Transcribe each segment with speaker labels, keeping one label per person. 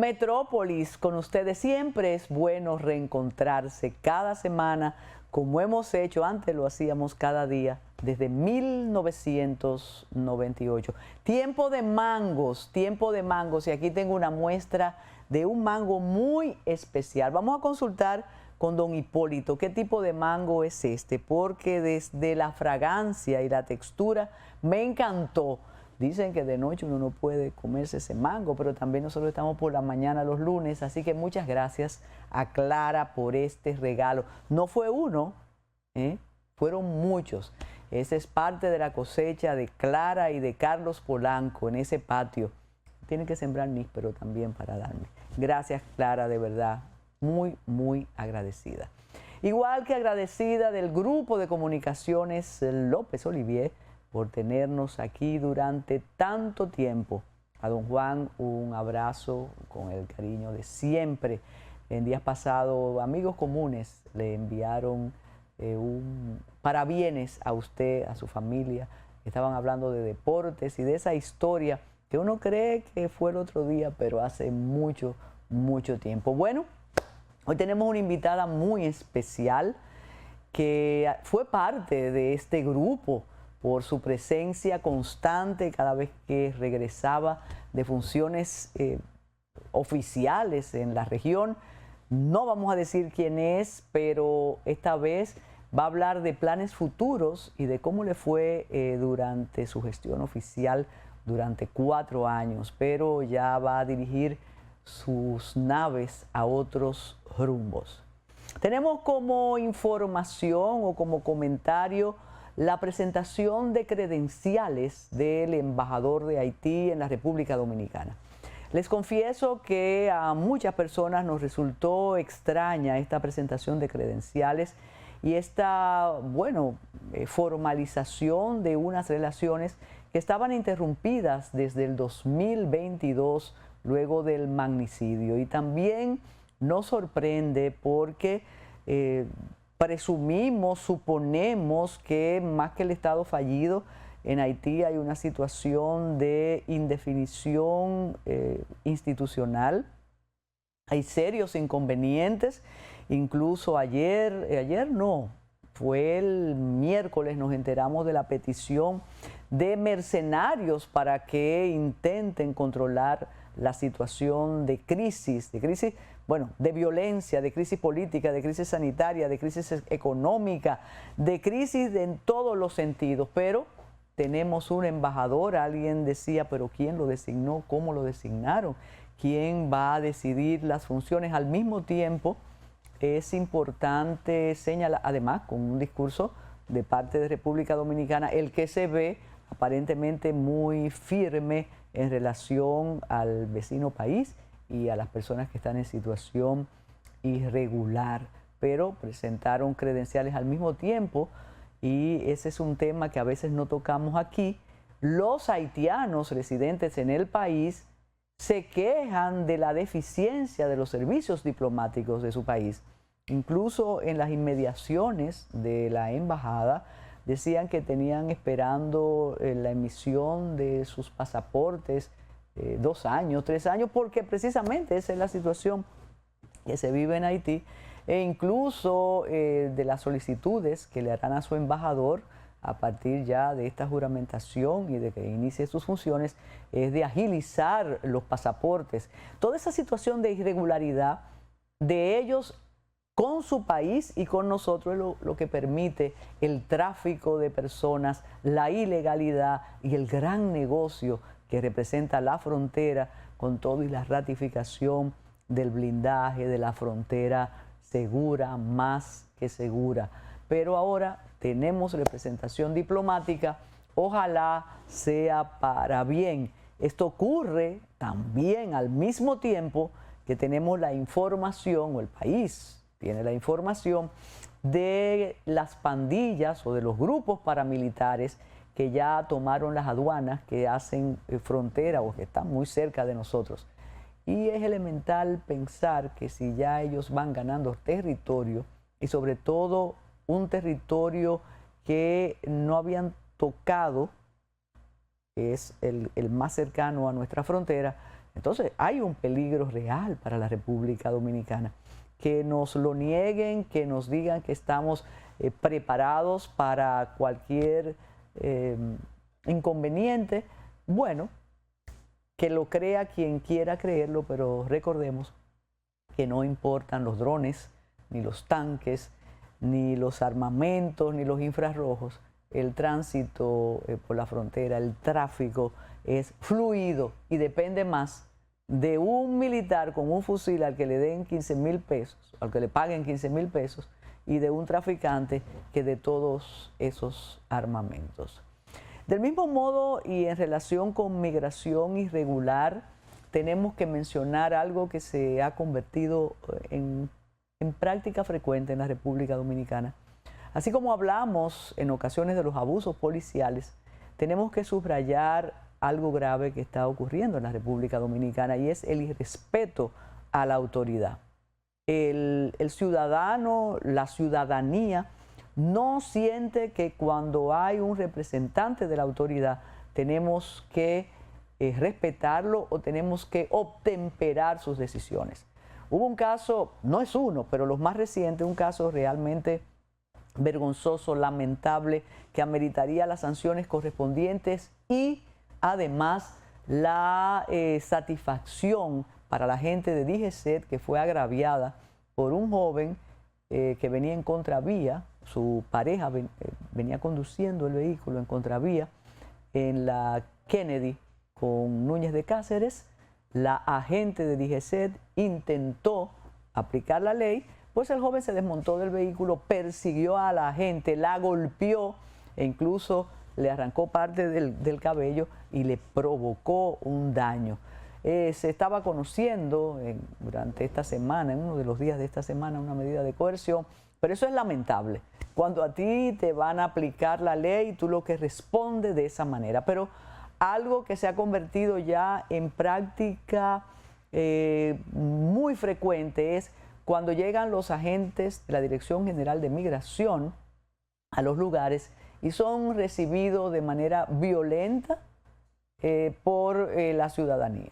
Speaker 1: Metrópolis, con ustedes siempre es bueno reencontrarse cada semana, como hemos hecho, antes lo hacíamos cada día, desde 1998. Tiempo de mangos, y aquí tengo una muestra de un mango muy especial. Vamos a consultar con don Hipólito qué tipo de mango es este, porque desde la fragancia y la textura me encantó. Dicen que de noche uno no puede comerse ese mango, pero también nosotros estamos por la mañana los lunes, así que muchas gracias a Clara por este regalo. No fue uno, fueron muchos. Esa es parte de la cosecha de Clara y de Carlos Polanco en ese patio. Tienen que sembrar níspero también para darme. Gracias, Clara, de verdad, muy, muy agradecida. Igual que agradecida del grupo de comunicaciones López Olivier, por tenernos aquí durante tanto tiempo. A don Juan un abrazo con el cariño de siempre. En días pasados, amigos comunes le enviaron un parabienes a usted, a su familia. Estaban hablando de deportes y de esa historia que uno cree que fue el otro día, pero hace mucho, mucho tiempo. Bueno, hoy tenemos una invitada muy especial que fue parte de este grupo por su presencia constante cada vez que regresaba de funciones oficiales en la región. No vamos a decir quién es, pero esta vez va a hablar de planes futuros y de cómo le fue durante su gestión oficial durante 4 años, pero ya va a dirigir sus naves a otros rumbos. Tenemos como información o como comentario la presentación de credenciales del embajador de Haití en la República Dominicana. Les confieso que a muchas personas nos resultó extraña esta presentación de credenciales y esta, formalización de unas relaciones que estaban interrumpidas desde el 2022 luego del magnicidio. Y también nos sorprende porque presumimos, suponemos que más que el Estado fallido, en Haití hay una situación de indefinición institucional. Hay serios inconvenientes. Incluso fue el miércoles, nos enteramos de la petición de mercenarios para que intenten controlar la situación de crisis, de violencia, de crisis política, de crisis sanitaria, de crisis económica, de crisis en todos los sentidos. Pero tenemos un embajador, alguien decía, pero ¿quién lo designó? ¿Cómo lo designaron? ¿Quién va a decidir las funciones? Al mismo tiempo, es importante señalar, además, con un discurso de parte de República Dominicana, el que se ve aparentemente muy firme en relación al vecino país y a las personas que están en situación irregular, pero presentaron credenciales al mismo tiempo y ese es un tema que a veces no tocamos aquí. Los haitianos residentes en el país se quejan de la deficiencia de los servicios diplomáticos de su país. Incluso en las inmediaciones de la embajada decían que tenían esperando la emisión de sus pasaportes 2 años, 3 años, porque precisamente esa es la situación que se vive en Haití, e incluso de las solicitudes que le harán a su embajador a partir ya de esta juramentación y de que inicie sus funciones, es de agilizar los pasaportes. Toda esa situación de irregularidad de ellos con su país y con nosotros es lo que permite el tráfico de personas, la ilegalidad y el gran negocio que representa la frontera con todo y la ratificación del blindaje de la frontera segura, más que segura. Pero ahora tenemos representación diplomática, ojalá sea para bien. Esto ocurre también al mismo tiempo que tenemos la información, o el país tiene la información de las pandillas o de los grupos paramilitares que ya tomaron las aduanas, que hacen frontera o que están muy cerca de nosotros. Y es elemental pensar que si ya ellos van ganando territorio, y sobre todo un territorio que no habían tocado, que es el más cercano a nuestra frontera, Entonces hay un peligro real para la República Dominicana. Que nos lo nieguen, que nos digan que estamos preparados para cualquier inconveniente, bueno, que lo crea quien quiera creerlo, pero recordemos que no importan los drones, ni los tanques, ni los armamentos, ni los infrarrojos. El tránsito por la frontera, el tráfico es fluido y depende más de un militar con un fusil al que le den 15,000 pesos, al que le paguen 15,000 pesos, y de un traficante que de todos esos armamentos. Del mismo modo, y en relación con migración irregular, tenemos que mencionar algo que se ha convertido en práctica frecuente en la República Dominicana. Así como hablamos en ocasiones de los abusos policiales, tenemos que subrayar algo grave que está ocurriendo en la República Dominicana, y es el irrespeto a la autoridad. El ciudadano, la ciudadanía, no siente que cuando hay un representante de la autoridad tenemos que respetarlo o tenemos que obtemperar sus decisiones. Hubo un caso, no es uno, pero los más recientes, un caso realmente vergonzoso, lamentable, que ameritaría las sanciones correspondientes y además la satisfacción para la gente de DGCET, que fue agraviada por un joven que venía en contravía. Su pareja venía conduciendo el vehículo en contravía en la Kennedy con Núñez de Cáceres. La agente de DGCET intentó aplicar la ley, pues el joven se desmontó del vehículo, persiguió a la agente, la golpeó e incluso le arrancó parte del cabello y le provocó un daño. Se estaba conociendo durante esta semana, en uno de los días de esta semana, una medida de coerción, pero eso es lamentable. Cuando a ti te van a aplicar la ley, tú lo que respondes de esa manera. Pero algo que se ha convertido ya en práctica muy frecuente es cuando llegan los agentes de la Dirección General de Migración a los lugares y son recibidos de manera violenta por la ciudadanía.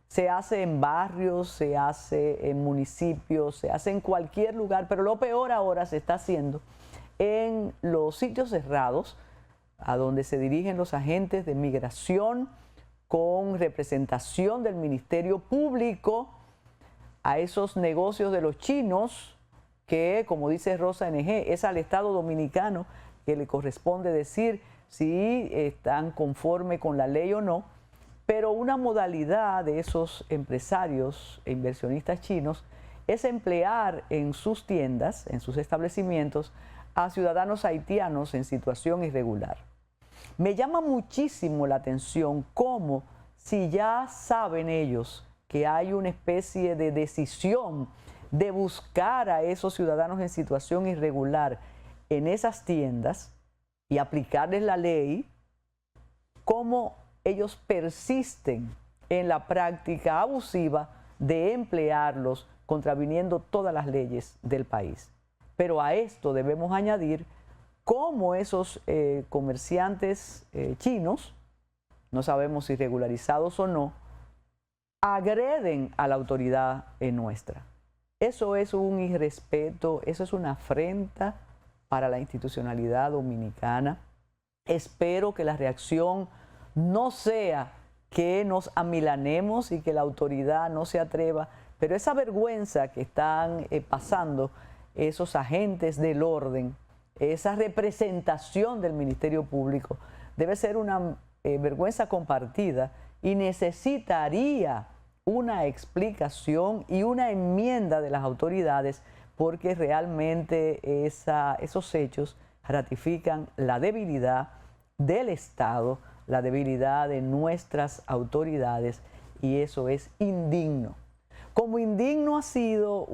Speaker 1: Se hace en barrios, se hace en municipios, se hace en cualquier lugar, pero lo peor ahora se está haciendo en los sitios cerrados, a donde se dirigen los agentes de migración con representación del Ministerio Público, a esos negocios de los chinos que, como dice Rosa NG, es al Estado Dominicano que le corresponde decir si están conforme con la ley o no. Pero una modalidad de esos empresarios e inversionistas chinos es emplear en sus tiendas, en sus establecimientos, a ciudadanos haitianos en situación irregular. Me llama muchísimo la atención cómo, si ya saben ellos que hay una especie de decisión de buscar a esos ciudadanos en situación irregular en esas tiendas y aplicarles la ley, cómo ellos persisten en la práctica abusiva de emplearlos contraviniendo todas las leyes del país. Pero a esto debemos añadir cómo esos comerciantes chinos, no sabemos si regularizados o no, agreden a la autoridad nuestra. Eso es un irrespeto, eso es una afrenta para la institucionalidad dominicana. Espero que la reacción no sea que nos amilanemos y que la autoridad no se atreva, pero esa vergüenza que están pasando esos agentes del orden, esa representación del Ministerio Público, debe ser una vergüenza compartida y necesitaría una explicación y una enmienda de las autoridades, porque realmente esos hechos ratifican la debilidad del Estado, la debilidad de nuestras autoridades, y eso es indigno. Como indigno ha sido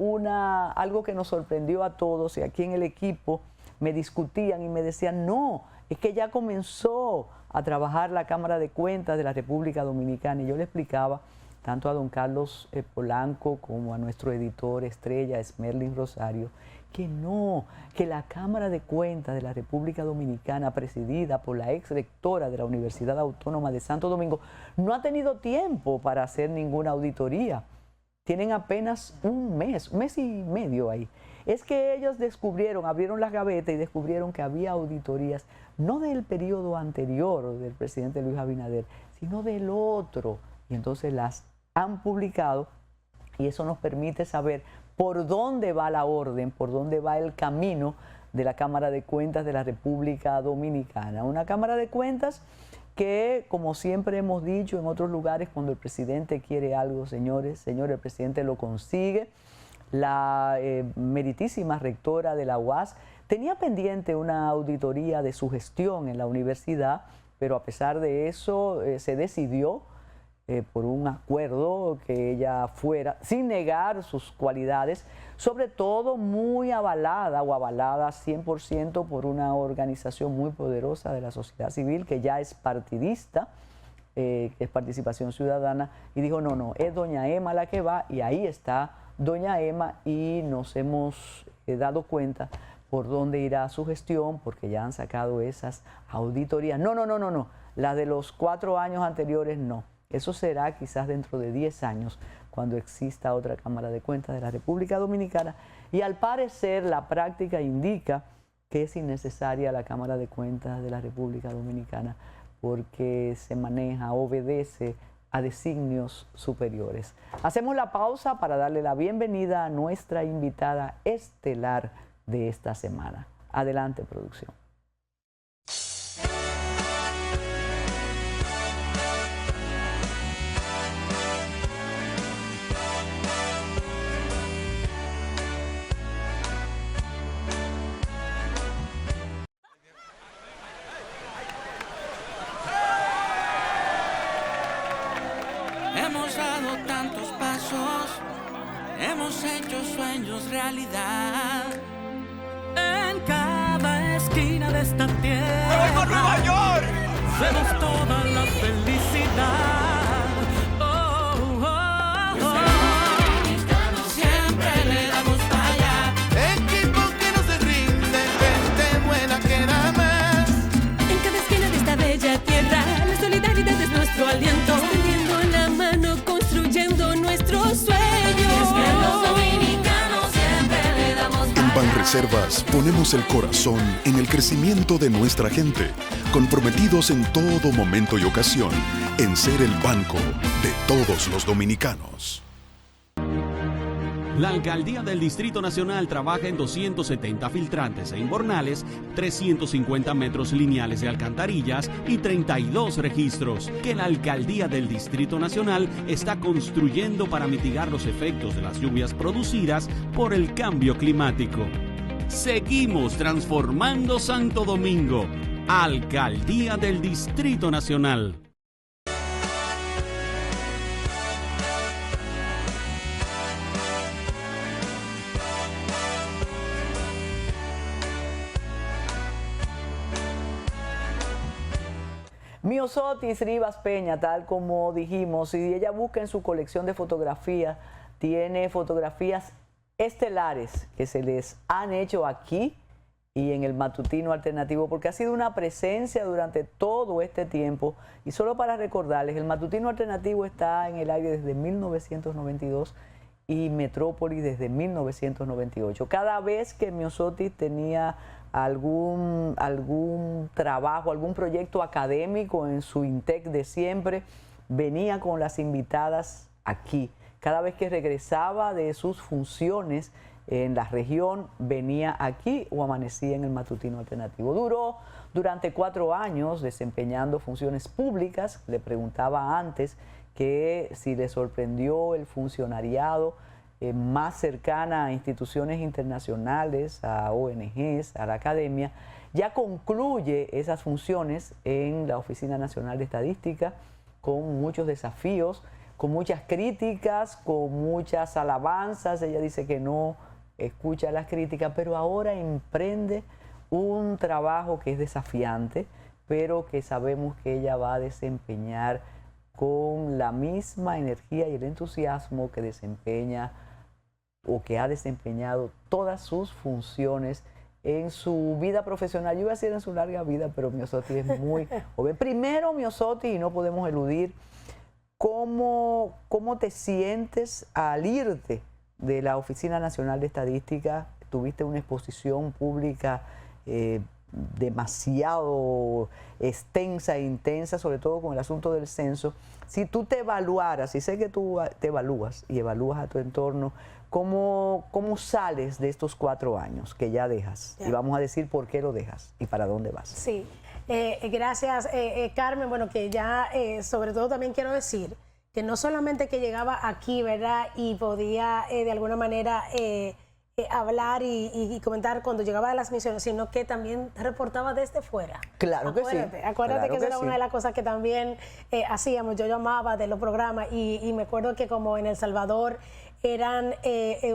Speaker 1: algo que nos sorprendió a todos, y aquí en el equipo me discutían y me decían, no, es que ya comenzó a trabajar la Cámara de Cuentas de la República Dominicana, y yo le explicaba tanto a don Carlos Polanco como a nuestro editor estrella, Esmerlin Rosario, que no, que la Cámara de Cuentas de la República Dominicana, presidida por la ex rectora de la Universidad Autónoma de Santo Domingo, no ha tenido tiempo para hacer ninguna auditoría. Tienen apenas un mes y medio ahí. Es que ellos descubrieron, abrieron las gavetas y descubrieron que había auditorías, no del periodo anterior del presidente Luis Abinader, sino del otro. Y entonces las han publicado y eso nos permite saber por dónde va la orden, por dónde va el camino de la Cámara de Cuentas de la República Dominicana. Una Cámara de Cuentas que, como siempre hemos dicho en otros lugares, cuando el presidente quiere algo, señores, el presidente lo consigue. La meritísima rectora de la UAS tenía pendiente una auditoría de su gestión en la universidad, pero a pesar de eso se decidió por un acuerdo que ella fuera, sin negar sus cualidades, sobre todo muy avalada 100% por una organización muy poderosa de la sociedad civil que ya es partidista, que es Participación Ciudadana, y dijo no, es doña Emma la que va, y ahí está doña Emma, y nos hemos dado cuenta por dónde irá su gestión, porque ya han sacado esas auditorías. No, las de los 4 años anteriores no. Eso será quizás dentro de 10 años, cuando exista otra Cámara de Cuentas de la República Dominicana. Y al parecer la práctica indica que es innecesaria la Cámara de Cuentas de la República Dominicana porque se maneja, obedece a designios superiores. Hacemos la pausa para darle la bienvenida a nuestra invitada estelar de esta semana. Adelante, producción.
Speaker 2: Hemos dado tantos pasos, hemos hecho sueños realidad. En cada esquina de esta tierra,
Speaker 3: ¡Nueva Nueva York!
Speaker 2: vemos toda la felicidad. Oh, oh, oh. Siempre le damos para allá.
Speaker 3: Equipo que no se rinde, gente buena que da más.
Speaker 4: En cada esquina de esta bella tierra, la solidaridad es nuestro aliento. Extendiendo la mano, construyendo nuestros sueños.
Speaker 2: Que los dominicanos siempre le damos para
Speaker 5: En Banreservas ponemos el corazón en el crecimiento de nuestra gente, comprometidos en todo momento y ocasión en ser el banco de todos los dominicanos.
Speaker 6: La Alcaldía del Distrito Nacional trabaja en 270 filtrantes e invernales, 350 metros lineales de alcantarillas y 32 registros que la Alcaldía del Distrito Nacional está construyendo para mitigar los efectos de las lluvias producidas por el cambio climático. Seguimos transformando Santo Domingo. Alcaldía del Distrito Nacional.
Speaker 1: Miosotis Rivas Peña, tal como dijimos, y ella busca en su colección de fotografías, tiene fotografías estelares que se les han hecho aquí y en el Matutino Alternativo, porque ha sido una presencia durante todo este tiempo. Y solo para recordarles, el Matutino Alternativo está en el aire desde 1992 y Metrópolis desde 1998. Cada vez que Miosotis tenía algún trabajo, algún proyecto académico en su INTEC de siempre, venía con las invitadas aquí. Cada vez que regresaba de sus funciones en la región, venía aquí o amanecía en el Matutino Alternativo. Duró durante 4 años desempeñando funciones públicas. Le preguntaba antes que si le sorprendió el funcionariado más cercana a instituciones internacionales, a ONGs, a la academia. Ya concluye esas funciones en la Oficina Nacional de Estadística con muchos desafíos, con muchas críticas, con muchas alabanzas. Ella dice que no escucha las críticas, pero ahora emprende un trabajo que es desafiante, pero que sabemos que ella va a desempeñar con la misma energía y el entusiasmo que desempeña o que ha desempeñado todas sus funciones en su vida profesional. Yo iba a decir en su larga vida, pero Miosotis es muy joven. Primero, Miosotis, y no podemos eludir, ¿cómo te sientes al irte de la Oficina Nacional de Estadística? Tuviste una exposición pública demasiado extensa e intensa, sobre todo con el asunto del censo. Si tú te evaluaras, y sé que tú te evalúas y evalúas a tu entorno, ¿cómo sales de estos 4 años que ya dejas? Y vamos a decir por qué lo dejas y para dónde vas.
Speaker 7: Sí, gracias Carmen. Bueno, que ya sobre todo también quiero decir que no solamente que llegaba aquí, ¿verdad? Y podía de alguna manera hablar y comentar cuando llegaba de las misiones, sino que también reportaba desde fuera.
Speaker 1: Claro que sí.
Speaker 7: Acuérdate
Speaker 1: Claro
Speaker 7: que esa era
Speaker 1: sí.
Speaker 7: una de las cosas que también hacíamos. Yo llamaba de los programas y me acuerdo que como en El Salvador eran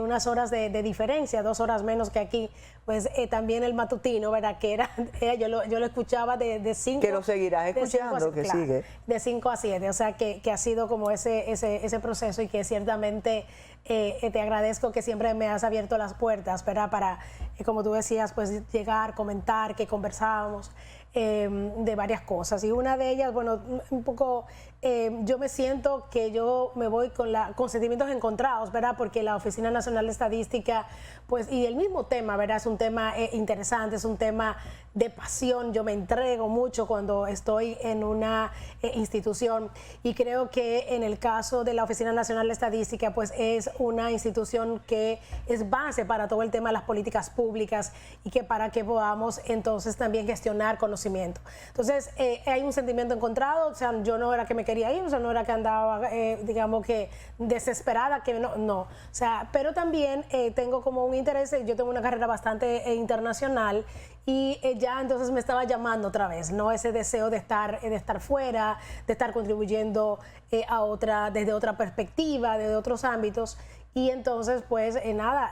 Speaker 7: unas horas de diferencia, 2 horas menos que aquí, pues también el matutino, ¿verdad? Que era yo lo escuchaba de 5.
Speaker 1: Que lo seguirás
Speaker 7: de 5
Speaker 1: escuchando, que
Speaker 7: claro,
Speaker 1: sigue.
Speaker 7: De 5 a 7, o sea que ha sido como ese proceso y que ciertamente te agradezco que siempre me has abierto las puertas, ¿verdad? Para, como tú decías, pues llegar, comentar, que conversábamos de varias cosas. Y una de ellas, bueno, un poco, yo me siento que yo me voy con sentimientos encontrados, ¿verdad? Porque la Oficina Nacional de Estadística, pues, y el mismo tema, ¿verdad? Es un tema interesante, es un tema de pasión. Yo me entrego mucho cuando estoy en una institución y creo que en el caso de la Oficina Nacional de Estadística, pues es una institución que es base para todo el tema de las políticas públicas y que para que podamos entonces también gestionar conocimiento. Entonces hay un sentimiento encontrado, o sea, yo no era que me quería ir, o sea, no era que andaba, digamos que desesperada, que no, o sea, pero también tengo como un interés, yo tengo una carrera bastante internacional y ya entonces me estaba llamando otra vez, ¿no? Ese deseo de estar fuera, de estar contribuyendo desde otra perspectiva, desde otros ámbitos. Y entonces, pues nada,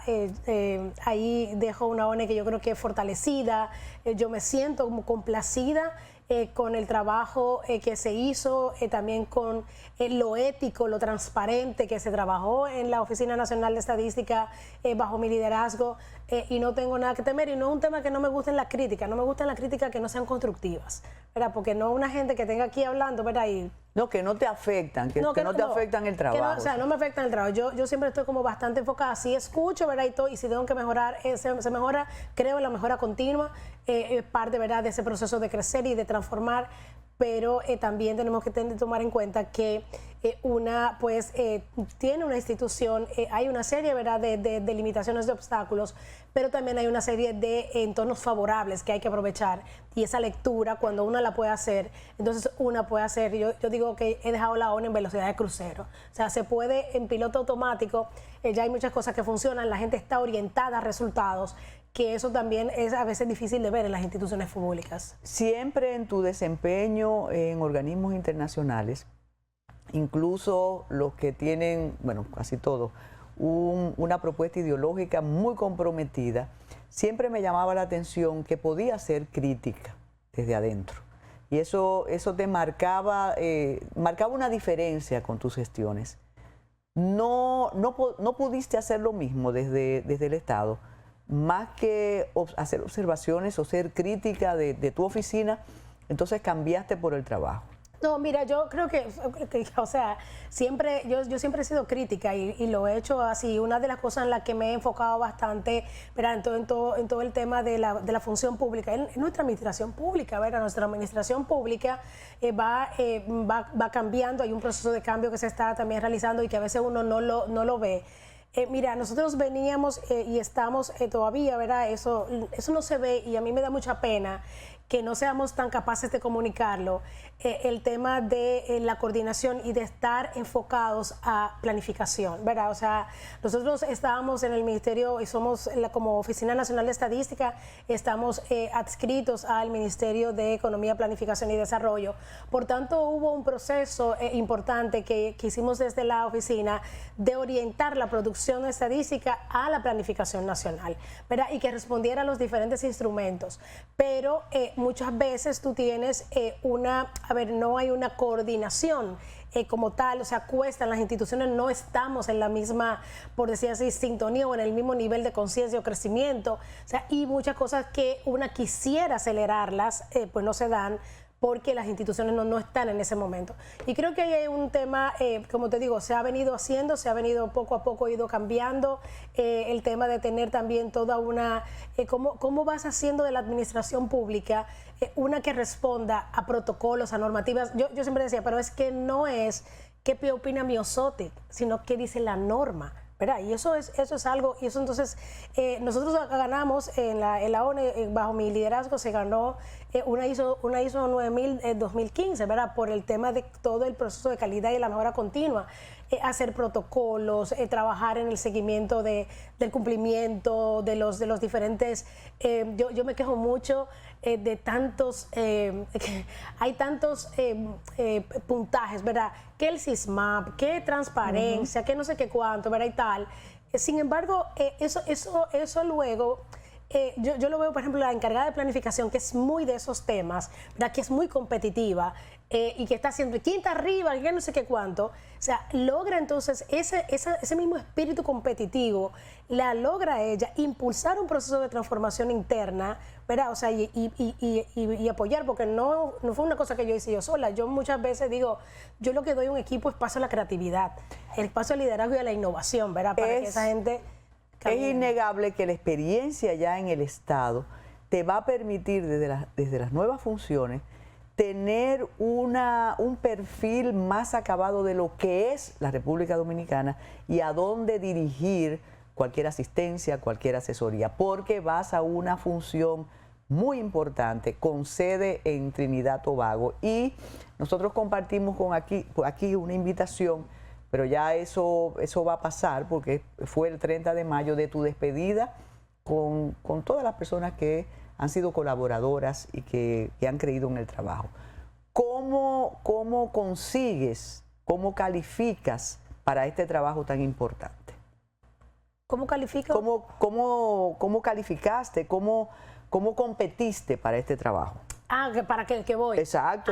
Speaker 7: ahí dejo una ONG que yo creo que es fortalecida, yo me siento como complacida con el trabajo que se hizo, también con lo ético, lo transparente que se trabajó en la Oficina Nacional de Estadística bajo mi liderazgo, y no tengo nada que temer. Y no es un tema que no me gusten las críticas, no me gustan las críticas que no sean constructivas, ¿verdad? Porque no una gente que tenga aquí hablando, ¿verdad? Y
Speaker 1: no, que no te afectan, que no te afectan el trabajo.
Speaker 7: O sea, no me afectan el trabajo. Yo siempre estoy como bastante enfocada, sí escucho, ¿verdad? Y si tengo que mejorar, se mejora, creo en la mejora continua, es parte, ¿verdad?, de ese proceso de crecer y de transformar, pero también tenemos que tomar en cuenta que tiene una institución, hay una serie, ¿verdad?, de limitaciones, de obstáculos, pero también hay una serie de entornos favorables que hay que aprovechar, y esa lectura, cuando una la puede hacer, entonces una puede hacer, yo digo que he dejado la ONU en velocidad de crucero, o sea, se puede en piloto automático, ya hay muchas cosas que funcionan, la gente está orientada a resultados, que eso también es a veces difícil de ver en las instituciones públicas.
Speaker 1: Siempre en tu desempeño en organismos internacionales, incluso los que tienen, bueno, casi todos, una propuesta ideológica muy comprometida, siempre me llamaba la atención que podía ser crítica desde adentro. Y eso te marcaba una diferencia con tus gestiones. No pudiste hacer lo mismo desde el Estado, más que hacer observaciones o ser crítica de tu oficina, entonces cambiaste por el trabajo.
Speaker 7: No, mira, yo creo que o sea, siempre, yo siempre he sido crítica y lo he hecho así. Una de las cosas en las que me he enfocado bastante, ¿verdad?, en todo el tema de la función pública, en nuestra administración pública, ¿verdad? Nuestra administración pública va cambiando, hay un proceso de cambio que se está también realizando y que a veces uno no lo ve. Mira, nosotros veníamos y estamos todavía, ¿verdad? Eso no se ve y a mí me da mucha pena que no seamos tan capaces de comunicarlo, el tema de la coordinación y de estar enfocados a planificación, ¿verdad? O sea, nosotros estábamos en el Ministerio y somos como Oficina Nacional de Estadística, estamos adscritos al Ministerio de Economía, Planificación y Desarrollo. Por tanto, hubo un proceso importante que hicimos desde la oficina de orientar la producción estadística a la planificación nacional, ¿verdad? Y que respondiera a los diferentes instrumentos. Pero muchas veces tú tienes no hay una coordinación como tal, o sea, cuestan, las instituciones no estamos en la misma, por decir así, sintonía o en el mismo nivel de conciencia o crecimiento, o sea, y muchas cosas que una quisiera acelerarlas, pues no se dan, porque las instituciones no están en ese momento. Y creo que ahí hay un tema, como te digo, se ha venido haciendo, se ha venido poco a poco ido cambiando, el tema de tener también toda una, cómo vas haciendo de la administración pública una que responda a protocolos, a normativas. Yo siempre decía, pero es que no es qué opina mi OSOTIC, sino qué dice la norma, ¿verdad? Y eso es algo, y eso entonces, nosotros ganamos en la ONE, bajo mi liderazgo, se ganó una ISO 9000 en 2015, ¿verdad? Por el tema de todo el proceso de calidad y la mejora continua, hacer protocolos, trabajar en el seguimiento del cumplimiento de los diferentes, yo me quejo mucho de tantos, hay tantos puntajes, ¿verdad? Que el SISMAP, que transparencia, que no sé qué cuánto, ¿verdad? Y tal. Sin embargo, eso luego, yo lo veo, por ejemplo, la encargada de planificación, que es muy de esos temas, ¿verdad? Que es muy competitiva y que está haciendo quinta arriba, que no sé qué cuánto. O sea, logra entonces ese mismo espíritu competitivo, la logra ella impulsar un proceso de transformación interna, ¿verdad? O sea, y apoyar, porque no fue una cosa que yo hice yo sola. Yo muchas veces digo, yo lo que doy a un equipo es paso a la creatividad, el paso al liderazgo y a la innovación, ¿verdad? Para que esa gente camine.
Speaker 1: Es innegable que la experiencia ya en el Estado te va a permitir desde las nuevas funciones tener un perfil más acabado de lo que es la República Dominicana y a dónde dirigir cualquier asistencia, cualquier asesoría, porque vas a una función muy importante con sede en Trinidad Tobago, y nosotros compartimos aquí una invitación, pero ya eso va a pasar porque fue el 30 de mayo de tu despedida con todas las personas que han sido colaboradoras y que han creído en el trabajo. ¿Cómo consigues, cómo calificas para este trabajo tan importante?
Speaker 7: ¿Cómo califico?
Speaker 1: ¿Cómo calificaste? ¿Cómo competiste para este trabajo?
Speaker 7: Ah, ¿para qué voy?
Speaker 1: Exacto.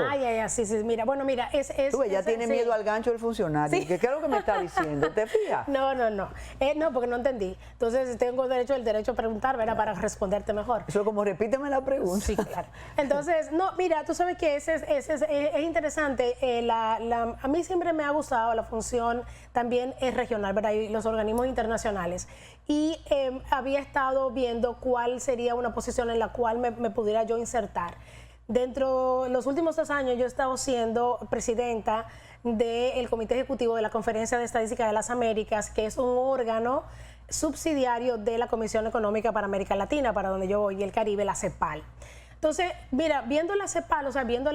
Speaker 7: Sí, mira, bueno, mira,
Speaker 1: Tú ella tiene miedo al gancho del funcionario.
Speaker 7: Sí.
Speaker 1: ¿Qué es lo que me está diciendo? ¿Te fijas?
Speaker 7: No, porque no entendí. Entonces tengo el derecho a preguntar, ¿verdad? Para responderte mejor.
Speaker 1: Eso como repíteme la pregunta.
Speaker 7: Sí, claro. Entonces, no, mira, tú sabes que es interesante. A mí siempre me ha gustado la función también es regional, ¿verdad? Y los organismos internacionales. Y había estado viendo cuál sería una posición en la cual me pudiera yo insertar. Dentro de los últimos 2 años yo he estado siendo presidenta del Comité Ejecutivo de la Conferencia de Estadística de las Américas, que es un órgano subsidiario de la Comisión Económica para América Latina, para donde yo voy, y el Caribe, la CEPAL. Entonces, mira, viendo la CEPAL, o sea, viendo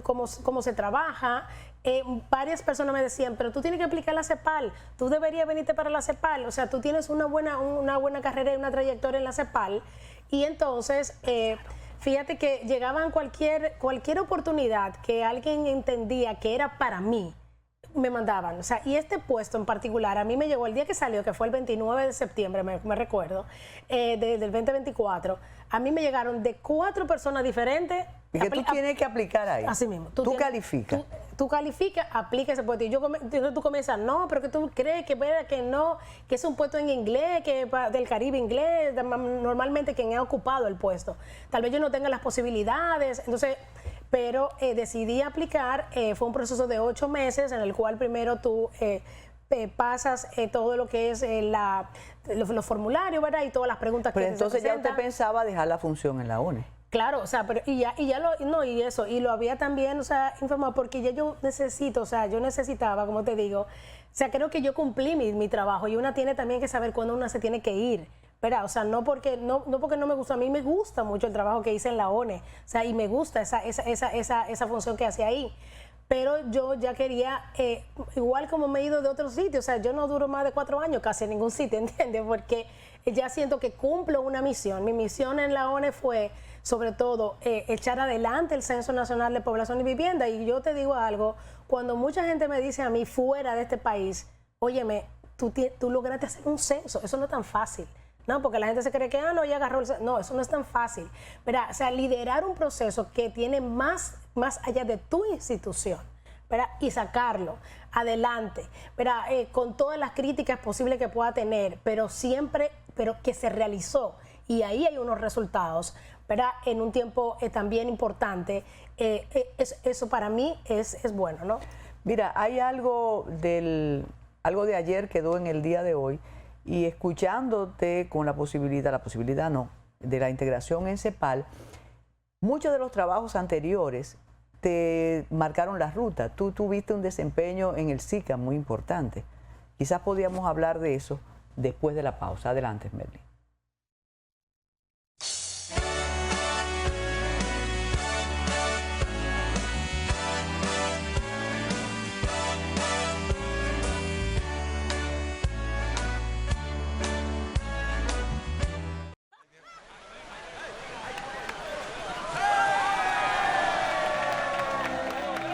Speaker 7: cómo se trabaja, varias personas me decían, pero tú tienes que aplicar la CEPAL, tú deberías venirte para la CEPAL, o sea, tú tienes una buena carrera y una trayectoria en la CEPAL, y entonces fíjate que llegaban cualquier oportunidad que alguien entendía que era para mí, me mandaban. O sea, y este puesto en particular, a mí me llegó el día que salió, que fue el 29 de septiembre, me recuerdo, del 2024, a mí me llegaron de 4 personas diferentes.
Speaker 1: Y que tú tienes que aplicar ahí.
Speaker 7: Así mismo.
Speaker 1: Tú calificas.
Speaker 7: Tú calificas, aplica ese puesto. Y tú comienzas, no, pero que tú crees que no, que es un puesto en inglés, que del Caribe inglés, normalmente quien ha ocupado el puesto. Tal vez yo no tenga las posibilidades, entonces, pero decidí aplicar. Fue un proceso de 8 meses en el cual primero tú pasas todo lo que es los formularios, ¿verdad? Y todas las preguntas
Speaker 1: pero
Speaker 7: que
Speaker 1: entonces
Speaker 7: se
Speaker 1: ya usted pensaba dejar la función en la ONE.
Speaker 7: Claro, o sea, pero y lo había también, o sea, informado, porque ya yo necesito, o sea, yo necesitaba, como te digo, o sea, creo que yo cumplí mi trabajo, y una tiene también que saber cuándo una se tiene que ir, ¿verdad? O sea, no porque no me gusta, a mí me gusta mucho el trabajo que hice en la ONE, o sea, y me gusta esa función que hacía ahí. Pero yo ya quería, igual como me he ido de otros sitios, o sea, yo no duro más de 4 años casi en ningún sitio, ¿entiendes? Porque ya siento que cumplo una misión. Mi misión en la ONE fue, sobre todo, echar adelante el Censo Nacional de Población y Vivienda. Y yo te digo algo, cuando mucha gente me dice a mí fuera de este país, óyeme, tú lograste hacer un censo, eso no es tan fácil. ¿no? Porque la gente se cree que, no, ya agarró no, eso no es tan fácil. ¿Verdad? O sea, liderar un proceso que tiene más allá de tu institución, ¿verdad? Y sacarlo adelante, ¿verdad? Con todas las críticas posibles que pueda tener, pero que se realizó. Y ahí hay unos resultados, ¿verdad? En un tiempo también importante. Eso para mí es bueno, ¿no?
Speaker 1: Mira, hay algo de ayer quedó en el día de hoy, y escuchándote con la posibilidad no, de la integración en CEPAL, muchos de los trabajos anteriores te marcaron la ruta. Tú tuviste un desempeño en el SICA muy importante. Quizás podíamos hablar de eso después de la pausa. Adelante, Merly.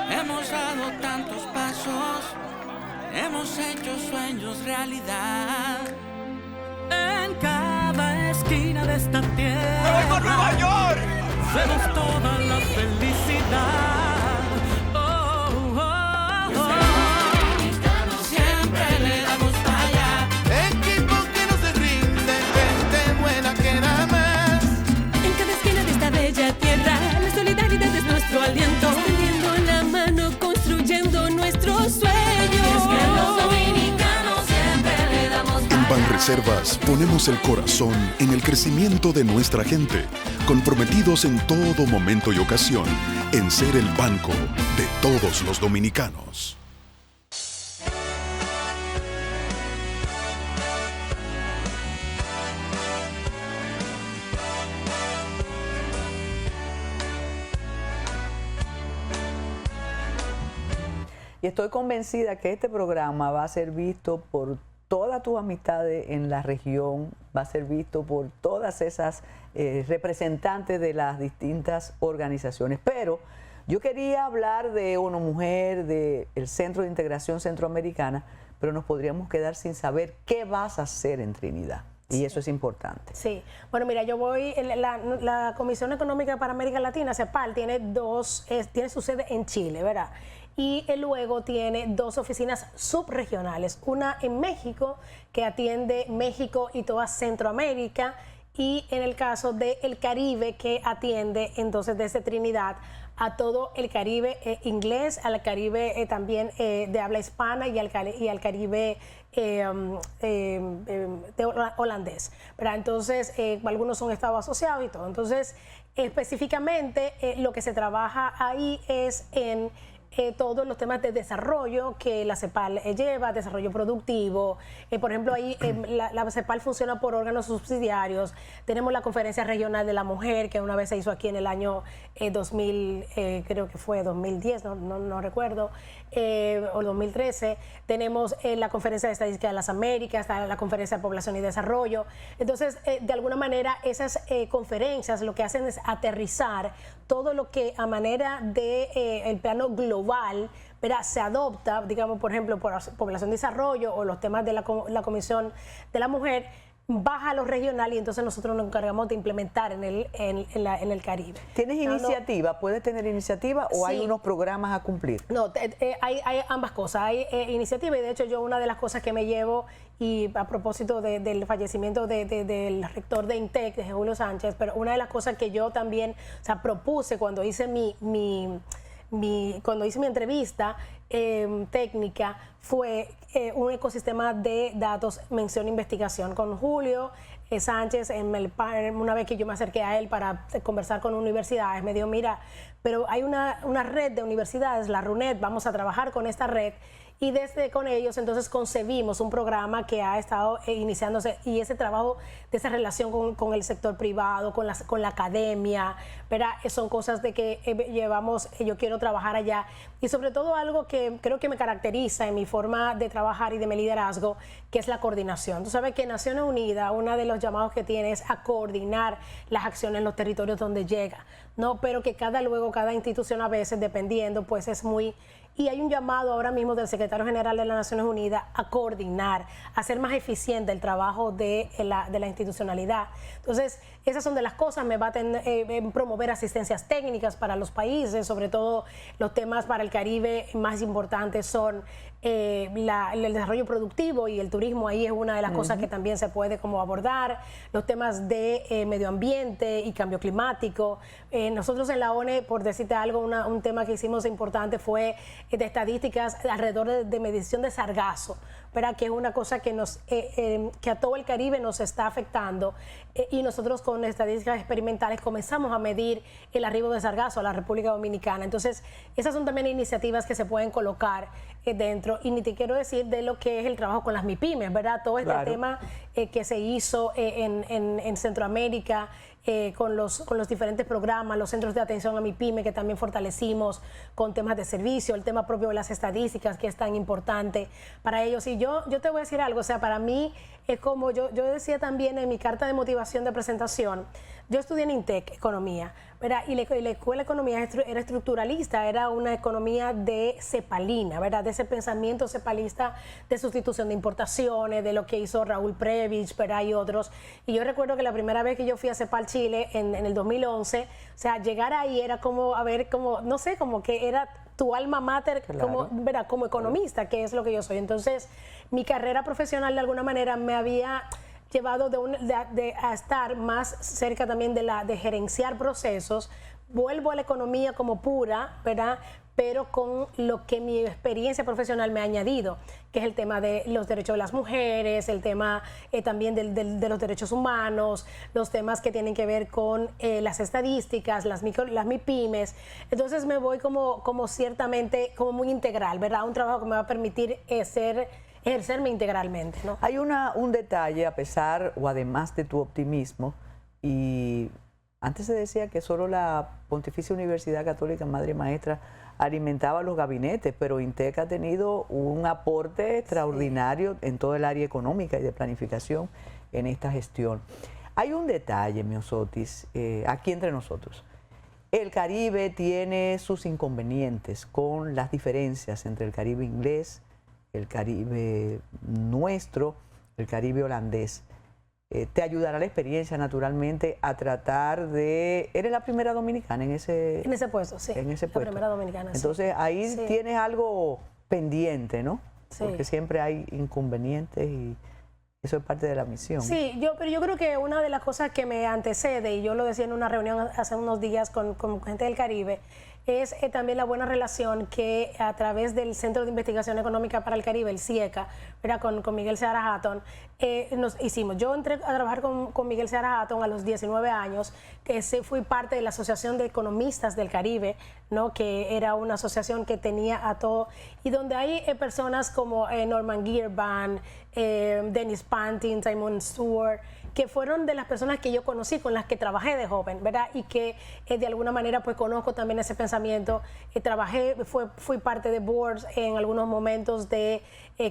Speaker 3: Hemos dado tantos pasos, hemos hecho sueños realidad.
Speaker 4: En cada esquina de esta tierra.
Speaker 3: ¡Nueva Nueva York!
Speaker 4: Vemos toda la felicidad. Oh, oh, oh.
Speaker 3: Siempre le damos para allá. Equipo que no se rinde, gente buena que da más.
Speaker 4: En cada esquina de esta bella tierra, la solidaridad es nuestro aliento. Extendiendo la mano, construyendo nuestros sueños.
Speaker 2: Que los dominicanos siempre le damos
Speaker 5: En
Speaker 2: para
Speaker 5: Banreservas ponemos el corazón en el crecimiento de nuestra gente, comprometidos en todo momento y ocasión en ser el banco de todos los dominicanos.
Speaker 1: Y estoy convencida que este programa va a ser visto por todas tus amistades en la región, va a ser visto por todas esas representantes de las distintas organizaciones. Pero yo quería hablar de una mujer del Centro de Integración Centroamericana, pero nos podríamos quedar sin saber qué vas a hacer en Trinidad. Y eso es importante.
Speaker 7: Sí, bueno, mira, yo voy, la Comisión Económica para América Latina, CEPAL, tiene su sede en Chile, ¿verdad? Y luego tiene 2 oficinas subregionales, una en México, que atiende México y toda Centroamérica, y en el caso del Caribe, que atiende entonces desde Trinidad a todo el Caribe inglés, al Caribe también de habla hispana y al Caribe holandés, ¿verdad? Entonces, algunos son estados asociados y todo. Entonces, específicamente lo que se trabaja ahí es en todos los temas de desarrollo que la CEPAL lleva, desarrollo productivo. Por ejemplo, ahí la CEPAL funciona por órganos subsidiarios. Tenemos la Conferencia Regional de la Mujer, que una vez se hizo aquí en el año 2000, creo que fue 2010, no recuerdo, o 2013. Tenemos la Conferencia de Estadística de las Américas, la Conferencia de Población y Desarrollo. Entonces, de alguna manera, esas conferencias lo que hacen es aterrizar todo lo que a manera de el plano global, ¿verdad?, se adopta, digamos, por ejemplo, por población y desarrollo o los temas de la Comisión de la Mujer, baja a lo regional y entonces nosotros nos encargamos de implementar en el Caribe.
Speaker 1: ¿Tienes iniciativa? ¿Puedes tener iniciativa o
Speaker 7: Sí.
Speaker 1: hay unos programas a cumplir?
Speaker 7: No, hay ambas cosas. Hay iniciativa y de hecho yo una de las cosas que me llevo, y a propósito del fallecimiento del rector de INTEC, de Julio Sánchez, pero una de las cosas que yo también, o sea, propuse cuando hice cuando hice mi entrevista técnica fue un ecosistema de datos, mención e investigación con Julio Sánchez. Una vez que yo me acerqué a él para conversar con universidades, me dijo, mira, pero hay una red de universidades, la RUNED, vamos a trabajar con esta red. Y desde con ellos entonces concebimos un programa que ha estado iniciándose, y ese trabajo de esa relación con el sector privado, con la academia, ¿verdad? Son cosas de que yo quiero trabajar allá, y sobre todo algo que creo que me caracteriza en mi forma de trabajar y de mi liderazgo, que es la coordinación. Tú sabes que Naciones Unidas, uno de los llamados que tiene es a coordinar las acciones en los territorios donde llega, ¿no? Pero que cada institución a veces, dependiendo, pues es muy y hay un llamado ahora mismo del secretario general de las Naciones Unidas a coordinar, a hacer más eficiente el trabajo de la institucionalidad. Entonces, esas son de las cosas. Me va a promover asistencias técnicas para los países, sobre todo los temas para el Caribe más importantes son el desarrollo productivo, y el turismo ahí es una de las cosas que también se puede como abordar, los temas de medio ambiente y cambio climático. Nosotros en la ONU, por decirte algo, un tema que hicimos importante fue de estadísticas alrededor de medición de sargazo, ¿verdad? Que es una cosa que que a todo el Caribe nos está afectando, y nosotros con estadísticas experimentales comenzamos a medir el arribo de sargazo a la República Dominicana. Entonces, esas son también iniciativas que se pueden colocar dentro, y ni te quiero decir de lo que es el trabajo con las MIPYMES, ¿verdad? Todo este tema que se hizo en Centroamérica, con los diferentes programas, los centros de atención a MIPYME que también fortalecimos con temas de servicio, el tema propio de las estadísticas que es tan importante para ellos. Y yo te voy a decir algo, o sea, para mí es como yo decía también en mi carta de motivación de presentación, yo estudié en INTEC, Economía, ¿verdad? Y la Escuela de Economía era estructuralista, era una economía de cepalina, ¿verdad? De ese pensamiento cepalista de sustitución de importaciones, de lo que hizo Raúl Previch, ¿verdad? Y otros. Y yo recuerdo que la primera vez que yo fui a CEPAL Chile en el 2011, o sea, llegar ahí era como, a ver, como, no sé, como que era tu alma mater, como, ¿verdad? Como economista, que es lo que yo soy. Entonces, mi carrera profesional de alguna manera me había llevado a estar más cerca también de gerenciar procesos. Vuelvo a la economía como pura, ¿verdad? Pero con lo que mi experiencia profesional me ha añadido, que es el tema de los derechos de las mujeres, el tema también de los derechos humanos, los temas que tienen que ver con las estadísticas, las MIPYMES. Entonces me voy como ciertamente como muy integral, ¿verdad? Un trabajo que me va a permitir ejercerme integralmente, ¿no?
Speaker 1: Hay un detalle, a pesar o además de tu optimismo, y antes se decía que solo la Pontificia Universidad Católica Madre y Maestra alimentaba los gabinetes, pero INTEC ha tenido un aporte extraordinario en todo el área económica y de planificación en esta gestión. Hay un detalle, Myosotis, aquí entre nosotros. El Caribe tiene sus inconvenientes con las diferencias entre el Caribe inglés, el Caribe nuestro, el Caribe holandés. Te ayudará la experiencia, naturalmente, a tratar de... ¿Eres la primera dominicana en ese
Speaker 7: puesto? Sí,
Speaker 1: en ese puesto.
Speaker 7: La primera dominicana.
Speaker 1: Entonces, ahí
Speaker 7: sí.
Speaker 1: Tienes algo pendiente, ¿no?
Speaker 7: Sí.
Speaker 1: Porque siempre hay inconvenientes y eso es parte de la misión.
Speaker 7: Sí, pero yo creo que una de las cosas que me antecede, y yo lo decía en una reunión hace unos días con gente del Caribe, es también la buena relación que a través del Centro de Investigación Económica para el Caribe, el CIECA, ¿verdad? Con Miguel Seara Hatton, nos hicimos. Yo entré a trabajar con Miguel Seara Hatton a los 19 años, fui parte de la Asociación de Economistas del Caribe, ¿no? Que era una asociación que tenía a todo, y donde hay personas como Norman Gearban, Dennis Pantin, Simon Stewart, que fueron de las personas que yo conocí, con las que trabajé de joven, ¿verdad? Y que de alguna manera pues conozco también ese pensamiento. Fui parte de boards en algunos momentos de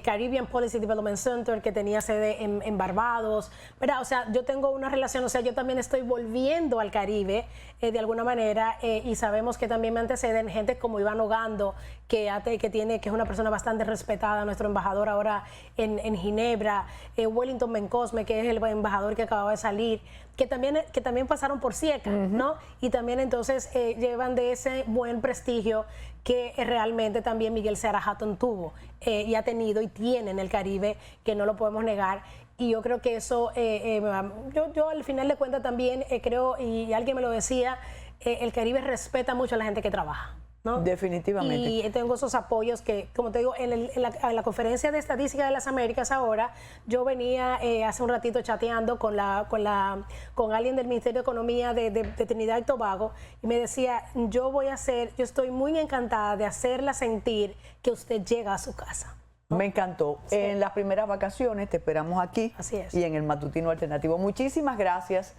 Speaker 7: Caribbean Policy Development Center, que tenía sede en Barbados, ¿verdad? O sea, yo tengo una relación, o sea, yo también estoy volviendo al Caribe de alguna manera, y sabemos que también me anteceden gente como Iván Ogando, que es una persona bastante respetada, nuestro embajador ahora en Ginebra, Wellington Mencosme, que es el embajador que acababa de salir, que también pasaron por CIECA, ¿no? Y también entonces llevan de ese buen prestigio que realmente también Miguel Seara Hatton tuvo y ha tenido y tiene en el Caribe, que no lo podemos negar. Y yo creo que eso, yo al final de cuentas también creo, y alguien me lo decía, el Caribe respeta mucho a la gente que trabaja, ¿no?
Speaker 1: Definitivamente.
Speaker 7: Y tengo esos apoyos que, como te digo, en la conferencia de estadística de las Américas ahora, yo venía hace un ratito chateando con alguien del Ministerio de Economía de Trinidad y Tobago, y me decía, yo estoy muy encantada de hacerla sentir que usted llega a su casa.
Speaker 1: Me encantó.
Speaker 7: Sí.
Speaker 1: En las primeras vacaciones te esperamos aquí.
Speaker 7: Así es.
Speaker 1: Y en el Matutino Alternativo. Muchísimas gracias,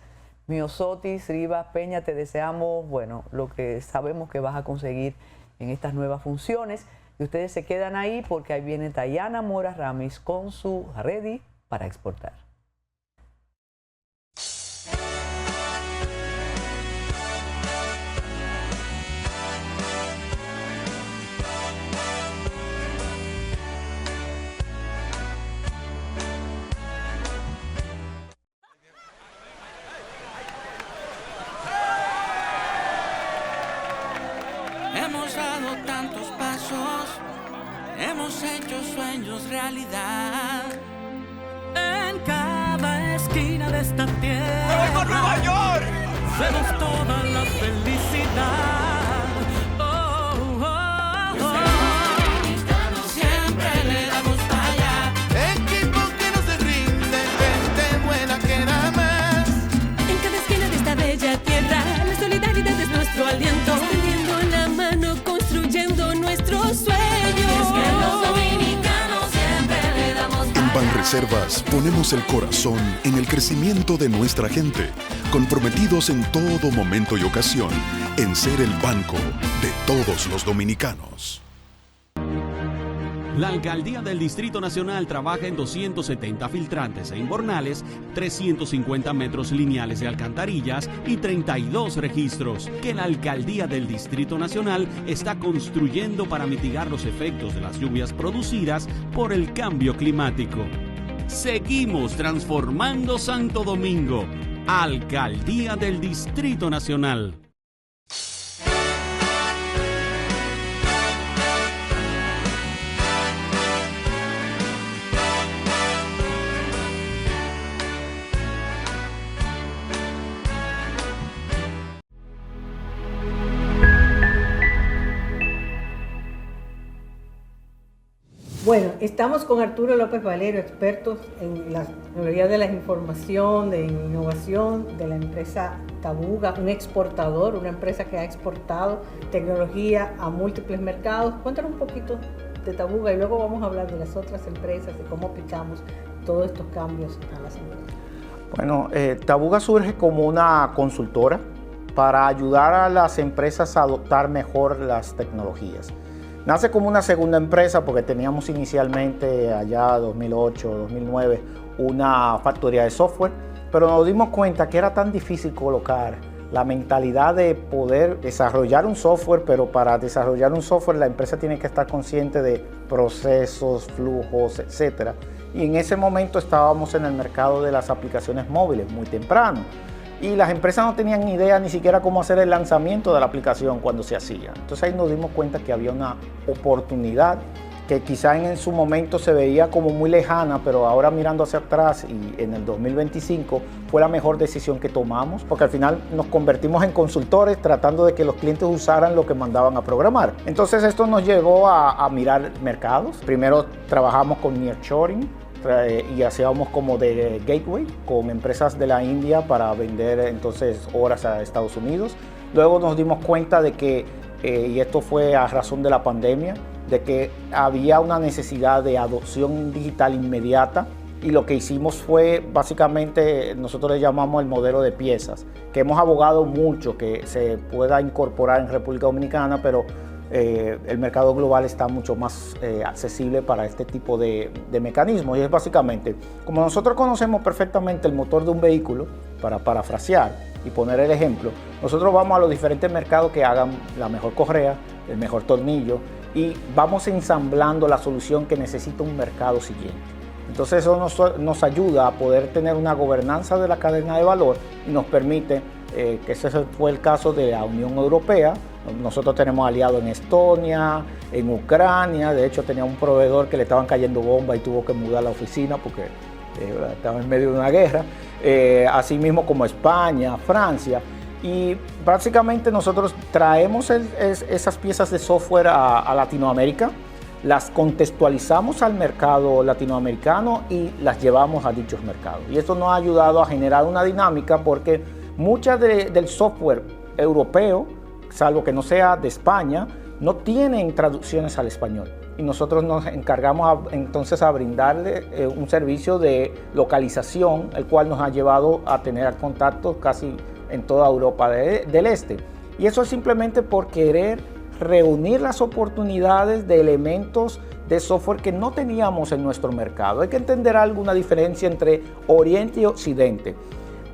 Speaker 1: Myosotis Rivas Peña. Te deseamos, bueno, lo que sabemos que vas a conseguir en estas nuevas funciones. Y ustedes se quedan ahí porque ahí viene Tayana Mora Ramis con su Ready para Exportar.
Speaker 3: dado tantos pasos, hemos hecho sueños realidad.
Speaker 8: En cada esquina de esta tierra, ¡me voy por Nueva York! Vemos toda la felicidad. Oh, oh,
Speaker 3: oh. Siempre le damos para allá. Equipo que no se rinde, gente buena que da más.
Speaker 4: En cada esquina de esta bella tierra, la solidaridad es nuestro aliento. Extendiendo la mano, construyendo nuestros sueños.
Speaker 2: Es que los dominicanos siempre le damos para allá.
Speaker 5: En Banreservas ponemos el corazón en el crecimiento de nuestra gente, comprometidos en todo momento y ocasión en ser el banco de todos los dominicanos.
Speaker 6: La Alcaldía del Distrito Nacional trabaja en 270 filtrantes e invernales, 350 metros lineales de alcantarillas y 32 registros que la Alcaldía del Distrito Nacional está construyendo para mitigar los efectos de las lluvias producidas por el cambio climático. Seguimos transformando Santo Domingo. Alcaldía del Distrito Nacional.
Speaker 9: Bueno, estamos con Arturo López Valero, experto en la tecnología de la información, de innovación de la empresa Tabuga, un exportador, una empresa que ha exportado tecnología a múltiples mercados. Cuéntanos un poquito de Tabuga y luego vamos a hablar de las otras empresas, de cómo aplicamos todos estos cambios a las empresas.
Speaker 10: Bueno, Tabuga surge como una consultora para ayudar a las empresas a adoptar mejor las tecnologías. Nace como una segunda empresa porque teníamos inicialmente allá 2008, 2009 una factoría de software, pero nos dimos cuenta que era tan difícil colocar la mentalidad de poder desarrollar un software, pero para desarrollar un software la empresa tiene que estar consciente de procesos, flujos, etc. Y en ese momento estábamos en el mercado de las aplicaciones móviles muy temprano. Y las empresas no tenían ni idea ni siquiera cómo hacer el lanzamiento de la aplicación cuando se hacía. Entonces ahí nos dimos cuenta que había una oportunidad que quizá en su momento se veía como muy lejana, pero ahora mirando hacia atrás y en el 2025 fue la mejor decisión que tomamos, porque al final nos convertimos en consultores tratando de que los clientes usaran lo que mandaban a programar. Entonces esto nos llevó a mirar mercados. Primero trabajamos con nearshoring, y hacíamos como de gateway con empresas de la India para vender entonces horas a Estados Unidos. Luego nos dimos cuenta de que, y esto fue a razón de la pandemia, de que había una necesidad de adopción digital inmediata y lo que hicimos fue básicamente, nosotros le llamamos el modelo de piezas, que hemos abogado mucho que se pueda incorporar en República Dominicana, pero el mercado global está mucho más accesible para este tipo de mecanismos y es básicamente, como nosotros conocemos perfectamente el motor de un vehículo, para parafrasear y poner el ejemplo, nosotros vamos a los diferentes mercados que hagan la mejor correa, el mejor tornillo y vamos ensamblando la solución que necesita un mercado siguiente. Entonces eso nos ayuda a poder tener una gobernanza de la cadena de valor y nos permite, que ese fue el caso de la Unión Europea. Nosotros tenemos aliados en Estonia, en Ucrania, de hecho tenía un proveedor que le estaban cayendo bombas y tuvo que mudar la oficina porque estaba en medio de una guerra, así mismo como España, Francia, y básicamente nosotros traemos esas piezas de software a Latinoamérica, las contextualizamos al mercado latinoamericano y las llevamos a dichos mercados. Y esto nos ha ayudado a generar una dinámica porque mucha del software europeo, salvo que no sea de España, no tienen traducciones al español. Y nosotros nos encargamos entonces a brindarle un servicio de localización, el cual nos ha llevado a tener contactos casi en toda Europa del Este. Y eso es simplemente por querer reunir las oportunidades de elementos de software que no teníamos en nuestro mercado. Hay que entender alguna diferencia entre Oriente y Occidente.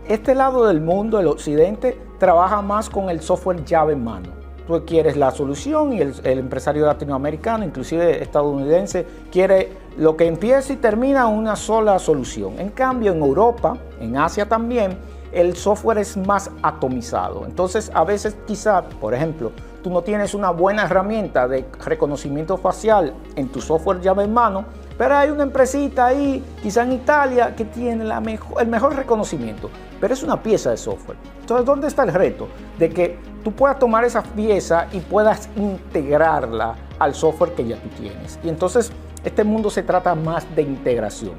Speaker 10: Este lado del mundo, el Occidente, trabaja más con el software llave en mano. Tú quieres la solución y el empresario latinoamericano, inclusive estadounidense, quiere lo que empieza y termina una sola solución. En cambio, en Europa, en Asia también, el software es más atomizado. Entonces, a veces quizá, por ejemplo, tú no tienes una buena herramienta de reconocimiento facial en tu software llave en mano, pero hay una empresita ahí, quizá en Italia, que tiene el mejor reconocimiento, pero es una pieza de software. Entonces, ¿dónde está el reto? De que tú puedas tomar esa pieza y puedas integrarla al software que ya tú tienes. Y entonces, este mundo se trata más de integración.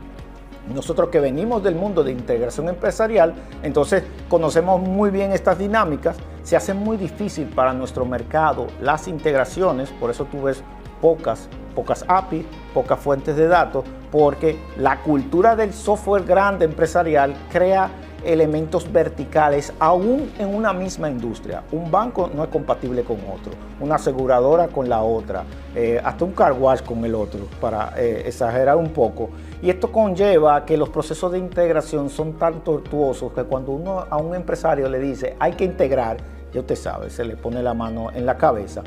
Speaker 10: Nosotros que venimos del mundo de integración empresarial, entonces conocemos muy bien estas dinámicas. Se hace muy difícil para nuestro mercado las integraciones, por eso tú ves pocas APIs, pocas fuentes de datos, porque la cultura del software grande empresarial crea elementos verticales aún en una misma industria. Un banco no es compatible con otro, una aseguradora con la otra, hasta un car wash con el otro, para exagerar un poco. Y esto conlleva que los procesos de integración son tan tortuosos que cuando uno a un empresario le dice hay que integrar, ya usted sabe, se le pone la mano en la cabeza.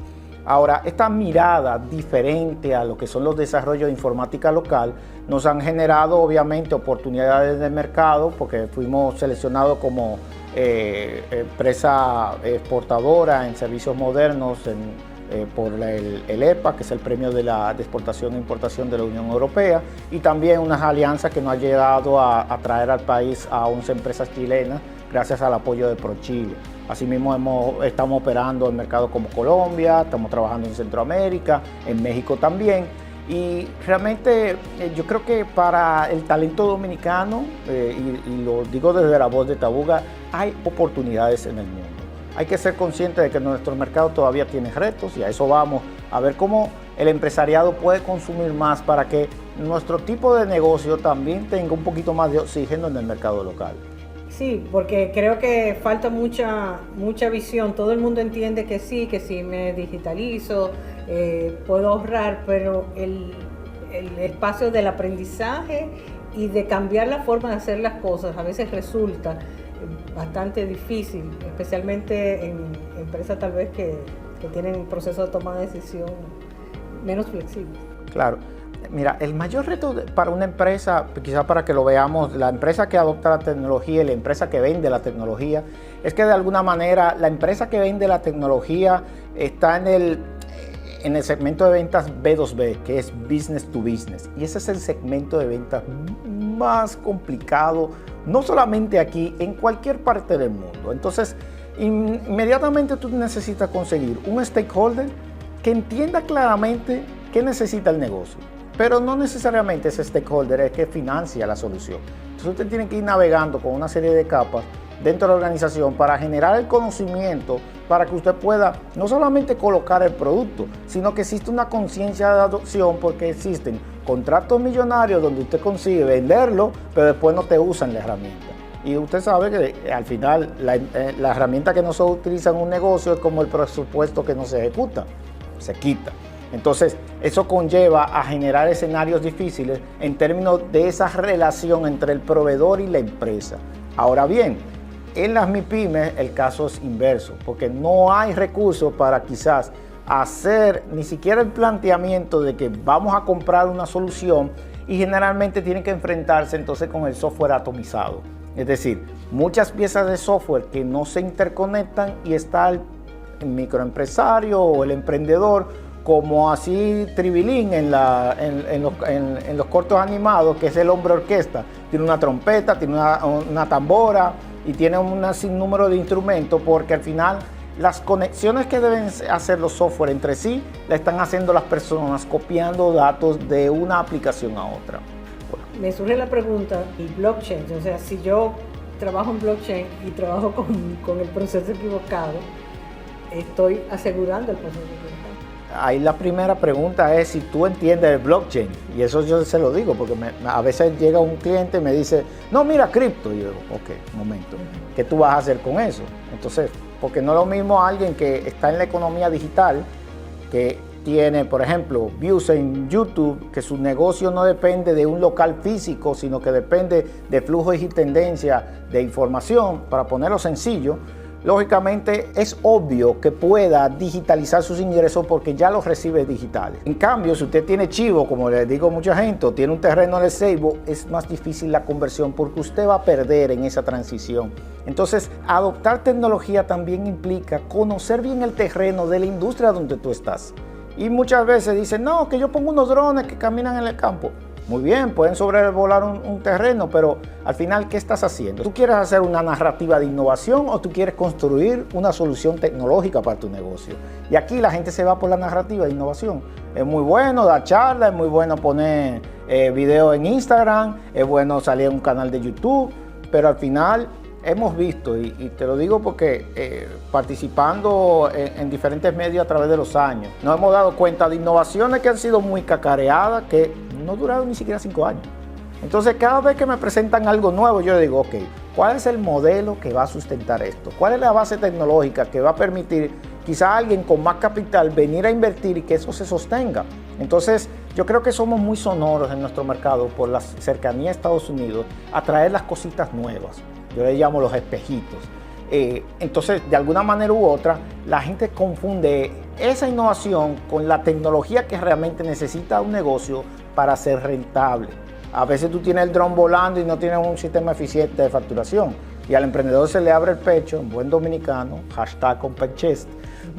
Speaker 10: Ahora, esta mirada diferente a lo que son los desarrollos de informática local nos han generado obviamente oportunidades de mercado porque fuimos seleccionados como empresa exportadora en servicios modernos por el EPA, que es el premio de exportación e importación de la Unión Europea, y también unas alianzas que nos han llegado a traer al país a 11 empresas chilenas gracias al apoyo de ProChile. Asimismo estamos operando en mercados como Colombia, estamos trabajando en Centroamérica, en México también. Y realmente yo creo que para el talento dominicano, y lo digo desde la voz de Tabuga, hay oportunidades en el mundo. Hay que ser conscientes de que nuestro mercado todavía tiene retos y a eso vamos, a ver cómo el empresariado puede consumir más para que nuestro tipo de negocio también tenga un poquito más de oxígeno en el mercado local.
Speaker 9: Sí, porque creo que falta mucha visión. Todo el mundo entiende que sí me digitalizo, puedo ahorrar, pero el espacio del aprendizaje y de cambiar la forma de hacer las cosas a veces resulta bastante difícil, especialmente en empresas tal vez que tienen un proceso de toma de decisión menos flexible.
Speaker 10: Claro. Mira, el mayor reto para una empresa, quizás para que lo veamos, la empresa que adopta la tecnología y la empresa que vende la tecnología, es que de alguna manera la empresa que vende la tecnología está en el segmento de ventas B2B, que es business to business. Y ese es el segmento de ventas más complicado, no solamente aquí, en cualquier parte del mundo. Entonces, inmediatamente tú necesitas conseguir un stakeholder que entienda claramente qué necesita el negocio. Pero no necesariamente ese stakeholder es que financia la solución. Entonces usted tiene que ir navegando con una serie de capas dentro de la organización para generar el conocimiento para que usted pueda no solamente colocar el producto, sino que existe una conciencia de adopción porque existen contratos millonarios donde usted consigue venderlo, pero después no te usan la herramienta. Y usted sabe que al final la herramienta que no se utiliza en un negocio es como el presupuesto que no se ejecuta, se quita. Entonces, eso conlleva a generar escenarios difíciles en términos de esa relación entre el proveedor y la empresa. Ahora bien, en las MIPYMES el caso es inverso, porque no hay recursos para quizás hacer ni siquiera el planteamiento de que vamos a comprar una solución y generalmente tienen que enfrentarse entonces con el software atomizado. Es decir, muchas piezas de software que no se interconectan y está el microempresario o el emprendedor como así tribilín en los cortos animados, que es el hombre orquesta. Tiene una trompeta, tiene una tambora y tiene un sinnúmero de instrumentos, porque al final las conexiones que deben hacer los software entre sí la están haciendo las personas copiando datos de una aplicación a otra. Bueno.
Speaker 9: Me surge la pregunta, ¿y blockchain? O sea, si yo trabajo en blockchain y trabajo con el proceso equivocado, estoy asegurando el proceso equivocado.
Speaker 10: Ahí la primera pregunta es si tú entiendes el blockchain, y eso yo se lo digo porque a veces llega un cliente y me dice, no, mira, cripto. Y yo digo, ok, un momento, ¿qué tú vas a hacer con eso? Entonces, porque no es lo mismo alguien que está en la economía digital, que tiene, por ejemplo, views en YouTube, que su negocio no depende de un local físico, sino que depende de flujos y tendencias de información, para ponerlo sencillo, lógicamente es obvio que pueda digitalizar sus ingresos porque ya los recibe digitales. En cambio, si usted tiene chivo, como les digo a mucha gente, o tiene un terreno en el ceibo, es más difícil la conversión porque usted va a perder en esa transición. Entonces, adoptar tecnología también implica conocer bien el terreno de la industria donde tú estás. Y muchas veces dicen, no, que yo pongo unos drones que caminan en el campo. Muy bien, pueden sobrevolar un terreno, pero al final, ¿qué estás haciendo? ¿Tú quieres hacer una narrativa de innovación o tú quieres construir una solución tecnológica para tu negocio? Y aquí la gente se va por la narrativa de innovación. Es muy bueno dar charlas, es muy bueno poner videos en Instagram, es bueno salir en un canal de YouTube, pero al final hemos visto, y te lo digo porque participando en diferentes medios a través de los años, nos hemos dado cuenta de innovaciones que han sido muy cacareadas, que no duraron ni siquiera 5 años. Entonces, cada vez que me presentan algo nuevo, yo digo, ok, ¿cuál es el modelo que va a sustentar esto? ¿Cuál es la base tecnológica que va a permitir quizá a alguien con más capital venir a invertir y que eso se sostenga? Entonces, yo creo que somos muy sonoros en nuestro mercado por la cercanía a Estados Unidos a traer las cositas nuevas. Yo le llamo los espejitos. Entonces, de alguna manera u otra, la gente confunde esa innovación con la tecnología que realmente necesita un negocio para ser rentable. A veces tú tienes el dron volando y no tienes un sistema eficiente de facturación. Y al emprendedor se le abre el pecho, en buen dominicano, #OpenChest,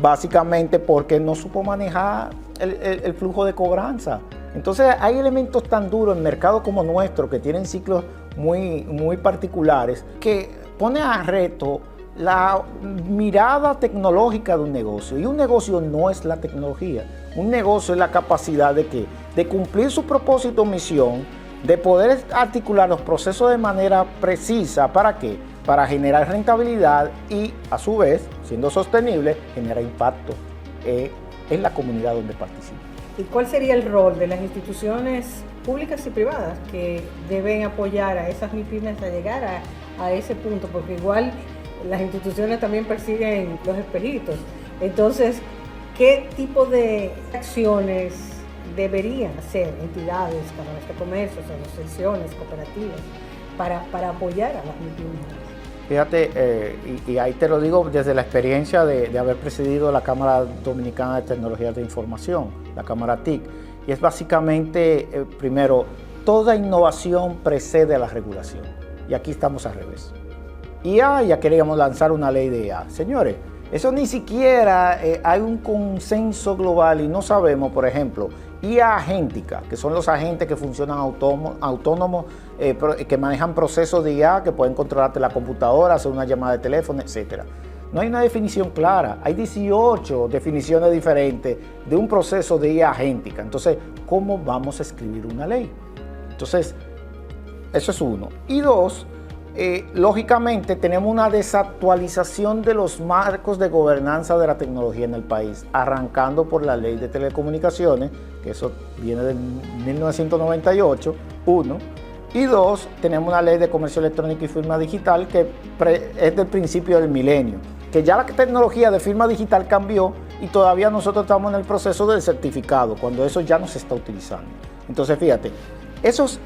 Speaker 10: básicamente porque no supo manejar el flujo de cobranza. Entonces, hay elementos tan duros en mercados como nuestro que tienen ciclos muy particulares que pone a reto la mirada tecnológica de un negocio. Y un negocio no es la tecnología. Un negocio es la capacidad de cumplir su propósito o misión, de poder articular los procesos de manera precisa. ¿Para qué? Para generar rentabilidad y, a su vez, siendo sostenible, generar impacto en la comunidad donde participa.
Speaker 9: ¿Y cuál sería el rol de las instituciones públicas y privadas que deben apoyar a esas MIPYMES a llegar a ese punto? Porque igual las instituciones también persiguen los espejitos. Entonces, ¿qué tipo de acciones deberían hacer entidades, cámaras de comercio, asociaciones, cooperativas, para apoyar a las MIPYMES?
Speaker 10: Fíjate, y ahí te lo digo desde la experiencia de haber presidido la Cámara Dominicana de Tecnologías de Información, la Cámara TIC, y es básicamente, primero, toda innovación precede a la regulación, y aquí estamos al revés. Ya queríamos lanzar una ley de IA. Señores, eso ni siquiera hay un consenso global y no sabemos, por ejemplo, IA agéntica, que son los agentes que funcionan autónomos, que manejan procesos de IA, que pueden controlarte la computadora, hacer una llamada de teléfono, etc. No hay una definición clara, hay 18 definiciones diferentes de un proceso de IA agéntica. Entonces, ¿cómo vamos a escribir una ley? Entonces, eso es uno. Y dos, lógicamente tenemos una desactualización de los marcos de gobernanza de la tecnología en el país, arrancando por la ley de telecomunicaciones, que eso viene de 1998, uno, y dos, tenemos una ley de comercio electrónico y firma digital que es del principio del milenio, que ya la tecnología de firma digital cambió y todavía nosotros estamos en el proceso del certificado, cuando eso ya no se está utilizando. Entonces, fíjate, esos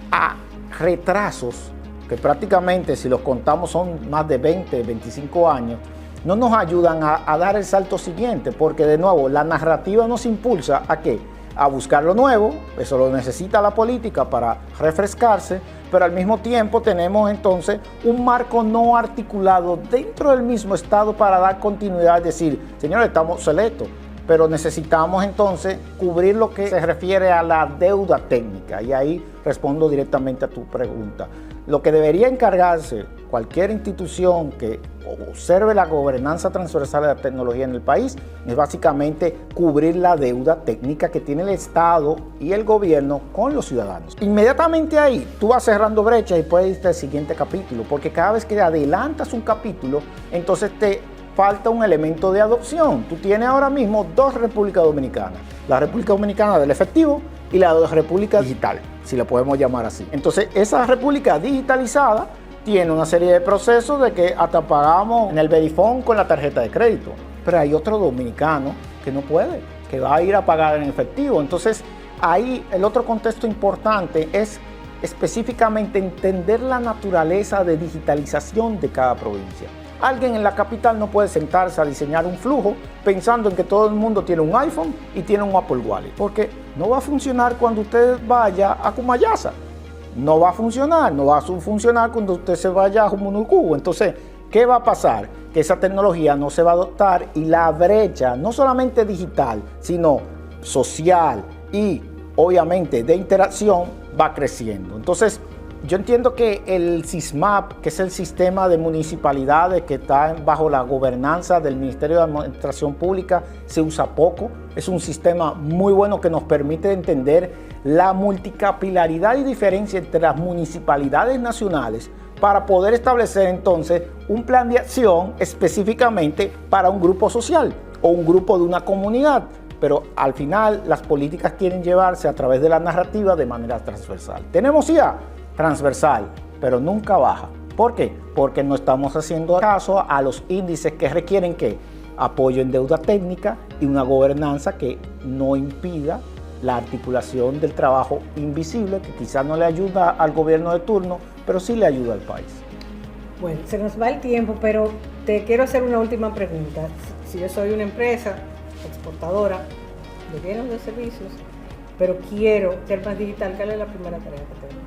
Speaker 10: retrasos, que prácticamente si los contamos son más de 20, 25 años, no nos ayudan a dar el salto siguiente, porque de nuevo la narrativa nos impulsa ¿a qué? A buscar lo nuevo, eso lo necesita la política para refrescarse, pero al mismo tiempo tenemos entonces un marco no articulado dentro del mismo Estado para dar continuidad, es decir, señores, estamos obsoletos, pero necesitamos entonces cubrir lo que se refiere a la deuda técnica, y ahí respondo directamente a tu pregunta. Lo que debería encargarse cualquier institución que observe la gobernanza transversal de la tecnología en el país es básicamente cubrir la deuda técnica que tiene el Estado y el gobierno con los ciudadanos. Inmediatamente ahí tú vas cerrando brechas y puedes irte al siguiente capítulo, porque cada vez que adelantas un capítulo, entonces te falta un elemento de adopción. Tú tienes ahora mismo dos Repúblicas Dominicanas, la República Dominicana del efectivo y la República Digital, si la podemos llamar así. Entonces, esa República digitalizada tiene una serie de procesos de que hasta pagamos en el Verifone con la tarjeta de crédito, pero hay otro dominicano que no puede, que va a ir a pagar en efectivo. Entonces, ahí el otro contexto importante es específicamente entender la naturaleza de digitalización de cada provincia. Alguien en la capital no puede sentarse a diseñar un flujo pensando en que todo el mundo tiene un iPhone y tiene un Apple Wallet, porque no va a funcionar cuando usted vaya a Cumayasa. No va a funcionar cuando usted se vaya a Jumunucubo. Entonces, ¿qué va a pasar? Que esa tecnología no se va a adoptar y la brecha, no solamente digital, sino social y obviamente de interacción, va creciendo. Entonces, yo entiendo que el SISMAP, que es el sistema de municipalidades que está bajo la gobernanza del Ministerio de Administración Pública, se usa poco. Es un sistema muy bueno que nos permite entender la multicapilaridad y diferencia entre las municipalidades nacionales para poder establecer entonces un plan de acción específicamente para un grupo social o un grupo de una comunidad. Pero al final las políticas quieren llevarse a través de la narrativa de manera transversal. Tenemos IA transversal, pero nunca baja. ¿Por qué? Porque no estamos haciendo caso a los índices que requieren ¿qué? Apoyo en deuda técnica y una gobernanza que no impida la articulación del trabajo invisible, que quizás no le ayuda al gobierno de turno, pero sí le ayuda al país.
Speaker 9: Bueno, se nos va el tiempo, pero te quiero hacer una última pregunta. Si yo soy una empresa exportadora de bienes o de servicios, pero quiero ser más digital, ¿cuál es la primera tarea que tengo?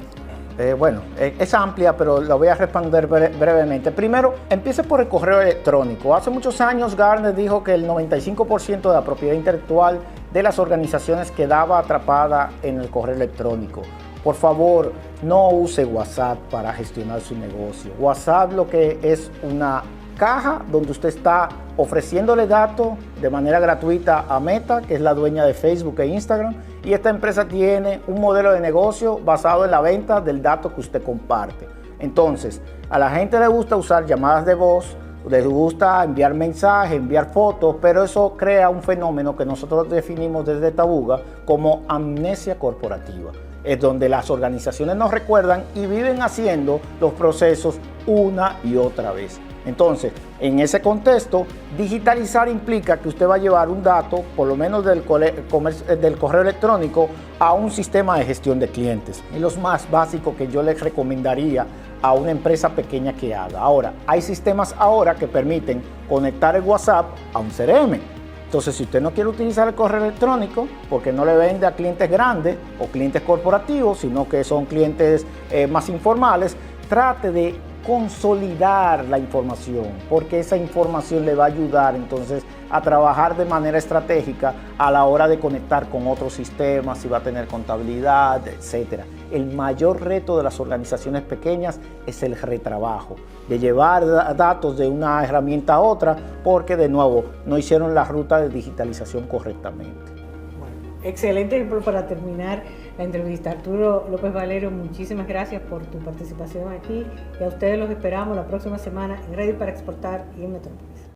Speaker 10: Es amplia, pero la voy a responder brevemente. Primero, empiece por el correo electrónico. Hace muchos años Gartner dijo que el 95% de la propiedad intelectual de las organizaciones quedaba atrapada en el correo electrónico. Por favor, no use WhatsApp para gestionar su negocio. WhatsApp lo que es una caja donde usted está ofreciéndole datos de manera gratuita a Meta, que es la dueña de Facebook e Instagram, y esta empresa tiene un modelo de negocio basado en la venta del dato que usted comparte. Entonces, a la gente le gusta usar llamadas de voz, les gusta enviar mensajes, enviar fotos, pero eso crea un fenómeno que nosotros definimos desde Tabuga como amnesia corporativa. Es donde las organizaciones nos recuerdan y viven haciendo los procesos una y otra vez. Entonces, en ese contexto, digitalizar implica que usted va a llevar un dato, por lo menos del correo electrónico, a un sistema de gestión de clientes. Es lo más básico que yo les recomendaría a una empresa pequeña que haga. Ahora, hay sistemas ahora que permiten conectar el WhatsApp a un CRM. Entonces, si usted no quiere utilizar el correo electrónico porque no le vende a clientes grandes o clientes corporativos, sino que son clientes más informales, trate de consolidar la información, porque esa información le va a ayudar entonces a trabajar de manera estratégica a la hora de conectar con otros sistemas, si va a tener contabilidad, etcétera. El mayor reto de las organizaciones pequeñas es el retrabajo, de llevar datos de una herramienta a otra, porque de nuevo no hicieron la ruta de digitalización correctamente.
Speaker 9: Excelente ejemplo para terminar la entrevista. Arturo López Valero, muchísimas gracias por tu participación aquí y a ustedes los esperamos la próxima semana en Radio para Exportar y en Metrópolis.